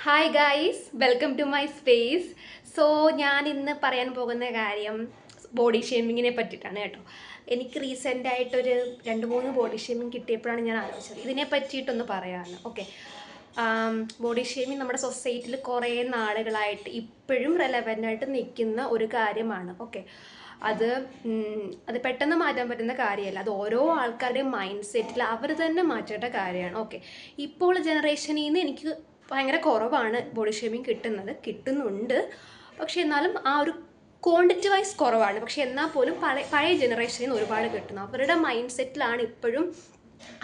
Hi guys, welcome to my space. So ഞാൻ ഇന്ന് പറയാൻ പോകുന്ന കാര്യം ബോഡി ഷേമിങ്ങിനെ പറ്റിയിട്ടാണ് കേട്ടോ. എനിക്ക് റീസെൻ്റ് ആയിട്ടൊരു 2-3 ബോഡി ഷേമിങ് കിട്ടിയപ്പോഴാണ് ഞാൻ ആലോചിച്ചത് ഇതിനെ പറ്റിയിട്ടൊന്ന് പറയാമെന്ന്. ഓക്കെ, ബോഡി ഷേമിങ് നമ്മുടെ സൊസൈറ്റിയിൽ കുറേ നാളുകളായിട്ട് ഇപ്പോഴും റെലവൻ്റായിട്ട് നിൽക്കുന്ന ഒരു കാര്യമാണ്. ഓക്കെ, അത് അത് പെട്ടെന്ന് മാറ്റാൻ പറ്റുന്ന കാര്യമല്ല. അത് ഓരോ ആൾക്കാരുടെയും മൈൻഡ് സെറ്റിൽ അവർ തന്നെ മാറ്റേണ്ട കാര്യമാണ്. ഓക്കെ, ഇപ്പോൾ ജനറേഷനിൽ നിന്ന് എനിക്ക് ഭയങ്കര കുറവാണ് ബോഡി ഷേമിങ് കിട്ടുന്നുണ്ട്. പക്ഷെ എന്നാലും ആ ഒരു ക്വാണ്ടിറ്റി വൈസ് കുറവാണ്. പക്ഷെ എന്നാൽ പോലും പഴയ ജനറേഷനിൽ നിന്ന് ഒരുപാട് കിട്ടുന്നു. അവരുടെ മൈൻഡ് സെറ്റിലാണ് ഇപ്പോഴും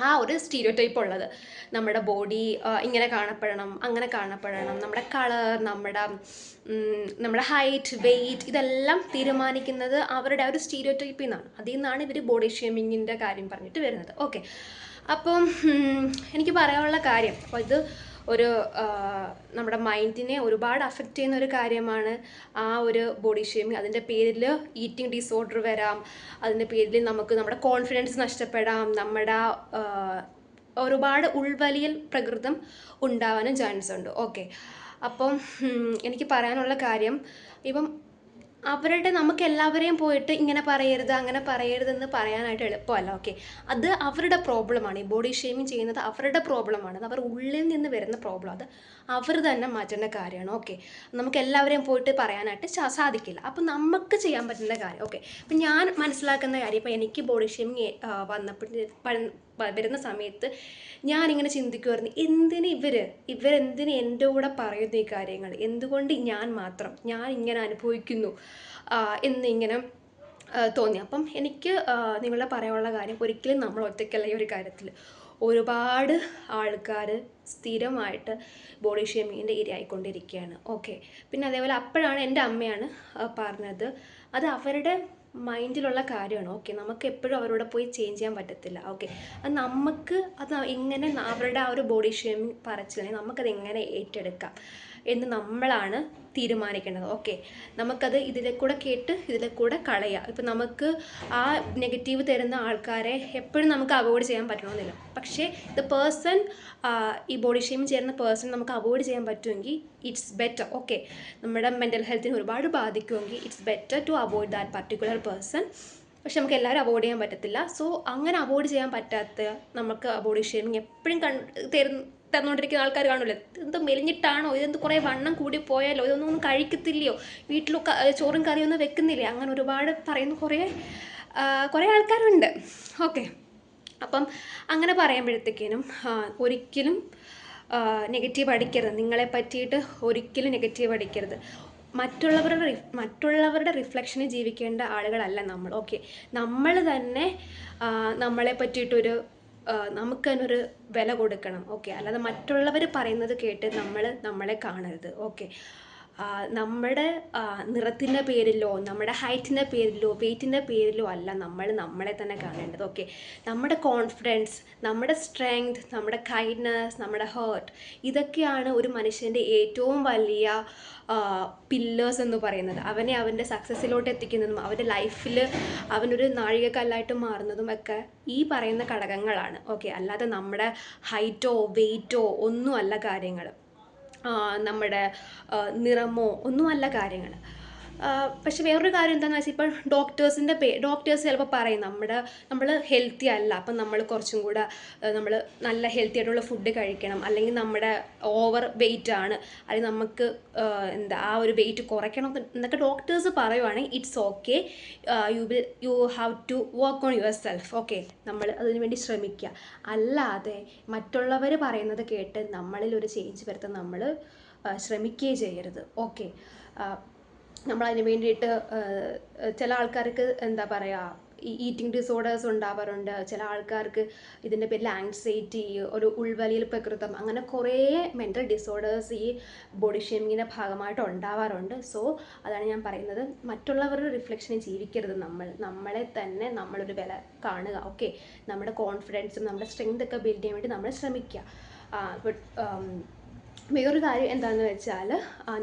ആ ഒരു സ്റ്റീരിയോടൈപ്പ് ഉള്ളത്. നമ്മുടെ ബോഡി ഇങ്ങനെ കാണപ്പെടണം, അങ്ങനെ കാണപ്പെടണം, നമ്മുടെ കളർ, നമ്മുടെ ഹൈറ്റ്, വെയ്റ്റ്, ഇതെല്ലാം തീരുമാനിക്കുന്നത് അവരുടെ ആ ഒരു സ്റ്റീരിയോടൈപ്പിൽ നിന്നാണ്. അതിൽ നിന്നാണ് ഇവർ ബോഡി ഷേമിങ്ങിൻ്റെ കാര്യം പറഞ്ഞിട്ട് വരുന്നത്. ഓക്കെ, അപ്പം എനിക്ക് പറയാനുള്ള കാര്യം, അപ്പോൾ ഇത് ഒരു നമ്മുടെ മൈൻഡിനെ ഒരുപാട് അഫക്റ്റ് ചെയ്യുന്ന ഒരു കാര്യമാണ് ആ ഒരു ബോഡി ഷേമിങ്. അതിൻ്റെ പേരിൽ ഈറ്റിംഗ് ഡിസോർഡർ വരാം, അതിൻ്റെ പേരിൽ നമുക്ക് നമ്മുടെ കോൺഫിഡൻസ് നഷ്ടപ്പെടാം, നമ്മുടെ ഒരുപാട് ഉൾവലിയൽ പ്രകൃതം ഉണ്ടാവാനും ചാൻസ് ഉണ്ട്. ഓക്കെ, അപ്പം എനിക്ക് പറയാനുള്ള കാര്യം, ഇപ്പം നമുക്ക് എല്ലാവരെയും പോയിട്ട് ഇങ്ങനെ പറയരുത്, അങ്ങനെ പറയരുതെന്ന് പറയാനായിട്ട് എളുപ്പമല്ല. ഓക്കെ, അത് അവരുടെ പ്രോബ്ലമാണ്. ഈ ബോഡി ഷേമിങ് ചെയ്യുന്നത് അവരുടെ പ്രോബ്ലമാണ്. അത് അവർ ഉള്ളിൽ നിന്ന് വരുന്ന പ്രോബ്ലം. അത് അവർ തന്നെ മാറ്റേണ്ട കാര്യമാണ്. ഓക്കെ, നമുക്ക് എല്ലാവരെയും പോയിട്ട് പറയാനായിട്ട് സാധിക്കില്ല. അപ്പം നമുക്ക് ചെയ്യാൻ പറ്റുന്ന കാര്യം, ഓക്കെ, അപ്പം ഞാൻ മനസ്സിലാക്കുന്ന കാര്യം, ഇപ്പം എനിക്ക് ബോഡി ഷേമിങ് വരുന്ന സമയത്ത് ഞാനിങ്ങനെ ചിന്തിക്കുമായിരുന്നു, ഇവരെന്തിന് എൻ്റെ കൂടെ പറയുന്നു ഈ കാര്യങ്ങൾ, എന്തുകൊണ്ട് ഞാൻ ഇങ്ങനെ അനുഭവിക്കുന്നു എന്നിങ്ങനെ തോന്നി. അപ്പം എനിക്ക് നിങ്ങളെ പറയാനുള്ള കാര്യം, ഒരിക്കലും നമ്മൾ ഒറ്റയ്ക്കല്ല ഈ ഒരു കാര്യത്തിൽ. ഒരുപാട് ആൾക്കാർ സ്ഥിരമായിട്ട് ബോഡി ഷേമിങ്ങിൻ്റെ ഇരയായിക്കൊണ്ടിരിക്കുകയാണ്. ഓക്കെ, പിന്നെ അതേപോലെ അപ്പോഴാണ് എൻ്റെ അമ്മയാണ് പറഞ്ഞത്, അത് അവരുടെ മൈൻഡിലുള്ള കാര്യമാണ്. ഓക്കെ, നമുക്ക് എപ്പോഴും അവരോട് പോയി ചേഞ്ച് ചെയ്യാൻ പറ്റത്തില്ല. ഓക്കെ, അത് എങ്ങനെ അവരുടെ ആ ഒരു ബോഡി ഷേമിങ് പറച്ചില്ലെങ്കിൽ നമുക്കത് എങ്ങനെ ഏറ്റെടുക്കാം എന്ന് നമ്മളാണ് തീരുമാനിക്കേണ്ടത്. ഓക്കെ, നമുക്കത് ഇതിലെ കൂടെ കളയാം. ഇപ്പം നമുക്ക് ആ നെഗറ്റീവ് തരുന്ന ആൾക്കാരെ എപ്പോഴും നമുക്ക് അവോയ്ഡ് ചെയ്യാൻ പറ്റണമെന്നില്ല. പക്ഷേ ഈ ബോഡി ഷേമിങ് ചെയ്യുന്ന പേഴ്സൺ നമുക്ക് അവോയ്ഡ് ചെയ്യാൻ പറ്റുമെങ്കിൽ ഇറ്റ്സ് ബെറ്റർ. ഓക്കെ, നമ്മുടെ മെൻ്റൽ ഹെൽത്തിനെ ഒരുപാട് ബാധിക്കുമെങ്കിൽ it's better to avoid that particular person. പക്ഷെ നമുക്ക് എല്ലാവരും അവോയ്ഡ് ചെയ്യാൻ പറ്റത്തില്ല. സോ അങ്ങനെ അവോയ്ഡ് ചെയ്യാൻ പറ്റാത്ത നമുക്ക് ബോഡി ഷേമിങ് എപ്പോഴും തന്നുകൊണ്ടിരിക്കുന്ന ആൾക്കാർ കാണില്ലേ, എന്ത് മെലിഞ്ഞിട്ടാണോ, ഇതെന്ത് കുറേ വണ്ണം കൂടി പോയാലോ, ഇതൊന്നും കഴിക്കത്തില്ലയോ, വീട്ടിലൊക്കെ ചോറും കറിയൊന്നും വെക്കുന്നില്ലേ, അങ്ങനെ ഒരുപാട് പറയുന്ന കുറേ ആൾക്കാരുണ്ട്. ഓക്കെ, അപ്പം അങ്ങനെ പറയുമ്പോഴത്തേക്കിനും ഒരിക്കലും നെഗറ്റീവ് അടിക്കരുത്. നിങ്ങളെ പറ്റിയിട്ട് ഒരിക്കലും നെഗറ്റീവ് അടിക്കരുത്. മറ്റുള്ളവരുടെ റിഫ്ലക്ഷന് ജീവിക്കേണ്ട ആളുകളല്ല നമ്മൾ. ഓക്കെ, നമ്മൾ തന്നെ നമ്മളെ പറ്റിയിട്ടൊരു നമുക്ക് തന്നെ ഒരു വില കൊടുക്കണം. ഓക്കെ, അല്ലാതെ മറ്റുള്ളവർ പറയുന്നത് കേട്ട് നമ്മളെ കാണരുത്. ഓക്കെ, നമ്മുടെ നിറത്തിൻ്റെ പേരിലോ നമ്മുടെ ഹൈറ്റിൻ്റെ പേരിലോ വെയ്റ്റിൻ്റെ പേരിലോ അല്ല നമ്മളെ തന്നെ കാണേണ്ടത്. ഓക്കെ, നമ്മുടെ കോൺഫിഡൻസ്, നമ്മുടെ സ്ട്രെങ്ത്, നമ്മുടെ കൈൻഡ്നെസ്, നമ്മുടെ ഹേർട്ട്, ഇതൊക്കെയാണ് ഒരു മനുഷ്യൻ്റെ ഏറ്റവും വലിയ പില്ലേഴ്സ് എന്ന് പറയുന്നത്. അവനെ അവൻ്റെ സക്സസ്സിലോട്ട് എത്തിക്കുന്നതും അവൻ്റെ ലൈഫിൽ അവനൊരു നാഴികക്കല്ലായിട്ട് മാറുന്നതും ഒക്കെ ഈ പറയുന്ന ഘടകങ്ങളാണ്. ഓക്കെ, അല്ലാതെ നമ്മുടെ ഹൈറ്റോ വെയ്റ്റോ ഒന്നുമല്ല കാര്യങ്ങൾ, നമ്മുടെ നിറമോ ഒന്നുമല്ല കാര്യങ്ങൾ. പക്ഷെ വേറൊരു കാര്യം എന്താണെന്ന് വെച്ചാൽ, ഇപ്പോൾ ഡോക്ടേഴ്സ് ചിലപ്പോൾ പറയും നമ്മൾ ഹെൽത്തി അല്ല, അപ്പം നമ്മൾ കുറച്ചും കൂടെ നമ്മൾ നല്ല ഹെൽത്തി ആയിട്ടുള്ള ഫുഡ് കഴിക്കണം, അല്ലെങ്കിൽ നമ്മുടെ ഓവർ വെയ്റ്റ് ആണ്, അല്ലെങ്കിൽ നമുക്ക് ആ ഒരു വെയ്റ്റ് കുറയ്ക്കണം എന്നൊക്കെ ഡോക്ടേഴ്സ് പറയുവാണെങ്കിൽ it's okay. You have to work on yourself. Okay, നമ്മൾ അതിനു വേണ്ടി ശ്രമിക്കുക. അല്ലാതെ മറ്റുള്ളവർ പറയുന്നത് കേട്ട് നമ്മളിൽ ഒരു ചേഞ്ച് വരുത്താൻ നമ്മൾ ശ്രമിക്കുകയേ ചെയ്യരുത്. ഓക്കെ, നമ്മളതിന് വേണ്ടിയിട്ട് ചില ആൾക്കാർക്ക് എന്താ പറയുക, ഈ ഈറ്റിംഗ് ഡിസോർഡേഴ്സ് ഉണ്ടാവാറുണ്ട്. ചില ആൾക്കാർക്ക് ഇതിൻ്റെ പേരിൽ ആങ്സൈറ്റി, ഒരു ഉൾവലിയൽ പ്രകൃതം, അങ്ങനെ കുറേ മെൻ്റൽ ഡിസോർഡേഴ്സ് ഈ ബോഡി ഷേമിങ്ങിൻ്റെ ഭാഗമായിട്ട് ഉണ്ടാവാറുണ്ട്. സോ അതാണ് ഞാൻ പറയുന്നത്, മറ്റുള്ളവരുടെ റിഫ്ലക്ഷനെ ജീവിക്കരുത്. നമ്മളെ തന്നെ നമ്മളൊരു വില കാണുക. ഓക്കെ, നമ്മുടെ കോൺഫിഡൻസും നമ്മുടെ സ്ട്രെങ്ത് ഒക്കെ ബിൽഡ് ചെയ്യാൻ വേണ്ടി നമ്മൾ ശ്രമിക്കുക. വേറൊരു കാര്യം എന്താണെന്ന് വെച്ചാൽ,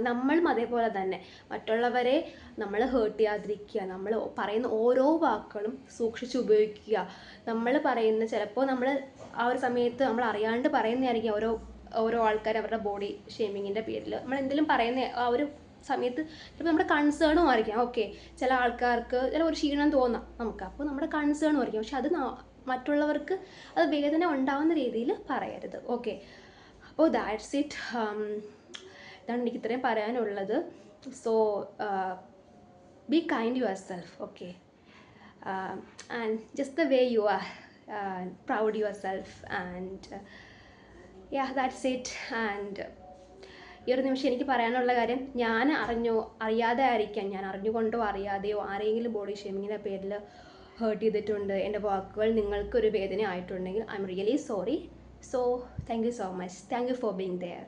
നമ്മളും അതേപോലെ തന്നെ മറ്റുള്ളവരെ നമ്മൾ ഹേർട്ട് ചെയ്യാതിരിക്കുക. നമ്മൾ പറയുന്ന ഓരോ വാക്കുകളും സൂക്ഷിച്ച് ഉപയോഗിക്കുക. നമ്മൾ പറയുന്ന ചിലപ്പോൾ നമ്മൾ ആ ഒരു സമയത്ത് നമ്മൾ അറിയാണ്ട് പറയുന്നതായിരിക്കും ഓരോ ഓരോ ആൾക്കാർ അവരുടെ ബോഡി ഷേമിങ്ങിൻ്റെ പേരിൽ നമ്മൾ എന്തെങ്കിലും പറയുന്ന ആ ഒരു സമയത്ത് ചിലപ്പോൾ നമ്മുടെ കൺസേണും ആയിരിക്കാം. ഓക്കെ, ചില ആൾക്കാർക്ക് ചില ഒരു ക്ഷീണം തോന്നാം നമുക്ക്, അപ്പോൾ നമ്മുടെ കൺസേണും ആയിരിക്കും. പക്ഷെ അത് മറ്റുള്ളവർക്ക് അത് വേദന ഉണ്ടാവുന്ന രീതിയിൽ പറയരുത്. ഓക്കെ, അപ്പോൾ ദാറ്റ്സ് ഇറ്റ്. ഇതാണ് എനിക്ക് ഇത്രയും പറയാനുള്ളത്. So be kind to yourself, okay, and just the way you are, proud yourself, and yeah, that's it. And ഈ ഒരു നിമിഷം എനിക്ക് പറയാനുള്ള കാര്യം, ഞാൻ അറിയാതെ ആയിരിക്കാം, ഞാൻ അറിഞ്ഞുകൊണ്ടോ അറിയാതെയോ ആരെങ്കിലും ബോഡി ഷേമിങ്ങിൻ്റെ പേരിൽ ഹേർട്ട് ചെയ്തിട്ടുണ്ട്, എൻ്റെ വാക്കുകൾ നിങ്ങൾക്കൊരു വേദന ആയിട്ടുണ്ടെങ്കിൽ I am really sorry. So thank you so much, thank you for being there.